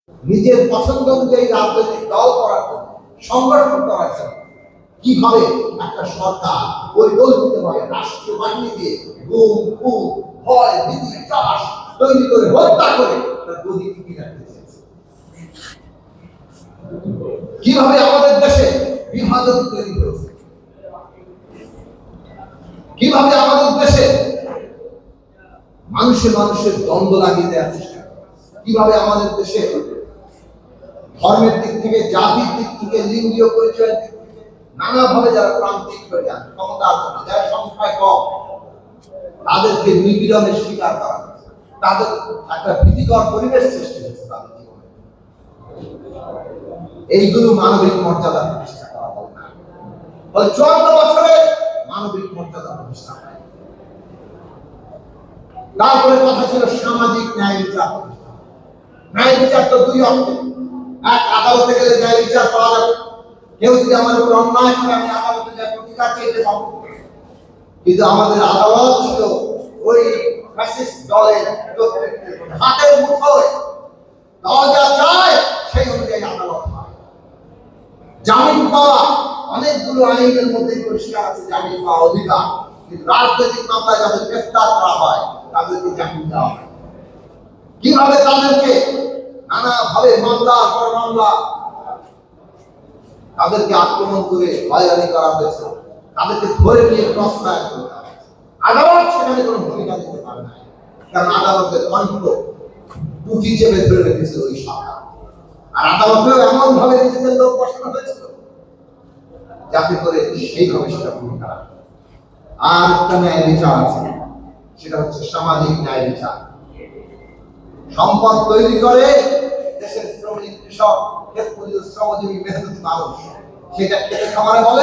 নিজের পছন্দ অনুযায়ী রাজনৈতিক দল করার জন্য, সংগঠন করার জন্য কিভাবে একটা সরকার পরিকল্পিতভাবে রাষ্ট্রীয় বাহিনী দিয়ে গুম, খুন, ভয়, ভীতি, ত্রাস তৈরি করে হত্যা করে তার গদি টিকিয়ে রাখতে চেয়েছে। কিভাবে আমাদের দেশে বিভাজন তৈরি হয়েছে, কিভাবে আমাদের দেশে মানুষের দ্বন্দ্ব লাগিয়ে দেওয়ার চেষ্টা, কিভাবে আমাদের দেশে ধর্মের দিক থেকে, জাতির দিক থেকে, লিঙ্গীয় পরিচয়ের দিক থেকে নানাভাবে যারা প্রান্তিক হয়ে যান, ক্ষমতার জন্য যারা সংখ্যায় কম, তাদেরকে নিপীড়নের শিকার করা, তাদের একটা ভীতিকর পরিবেশ সৃষ্টি হয়েছে তাদের জীবনে। এইগুলো মানবিক মর্যাদা প্রতিষ্ঠা করা হবে না। 54 বছরে মানবিক মর্যাদা প্রতিষ্ঠা হয়। তারপরে কথা ছিল সামাজিক ন্যায় বিচার। ন্যায় বিচার তো দুই অর্থে, এক আদালতে গেলে ন্যায় বিচার পাওয়া যাবে, কেউ যদি আমার উপর অন্যায় করে আমি আদালতে যাই প্রতিকার চাইতে পাবো, কিন্তু আমাদের আদালত ছিল ওই ফ্যাসিস্ট দলের হাতের মুঠোয়, দল যা চায় সেই অনুযায়ী আদালত হয়। জামিন পাওয়া অনেকগুলো আইনের মধ্যে পরিষ্কার আছে, জামিন পাওয়া অধিকার, কিন্তু রাজনৈতিক মামলায় যাদের গ্রেফতার করা হয় তাদেরকে জামিন দেওয়া হয়। কিভাবে তাদেরকে নানাভাবে মামলা পর মামলা তাদেরকে আক্রমণ করে হয়রানি করা হয়েছে, তাদেরকে ধরে নিয়ে ক্রসফায়ার করা হয়েছে। আদালত সেখানে কোনো ভূমিকা দিতে পারে না, কারণ আদালতের কণ্ঠ টুটি চেপে ধরে রেখেছে ওই সরকার। আর আদালতেও এমন ভাবে নিজেদের লোক বসানো হয়েছিল যাতে করে সেইভাবে সেটা ভূমিকা রাখে। আর একটা ন্যায় বিচার আছে, সেটা হচ্ছে সামাজিক ন্যায় বিচার। সম্পদ তৈরি করে দেশের শ্রমিক, কৃষক, শ্রমজীবী, মেহনতি মানুষ, সেটা খেতে খামারে বলে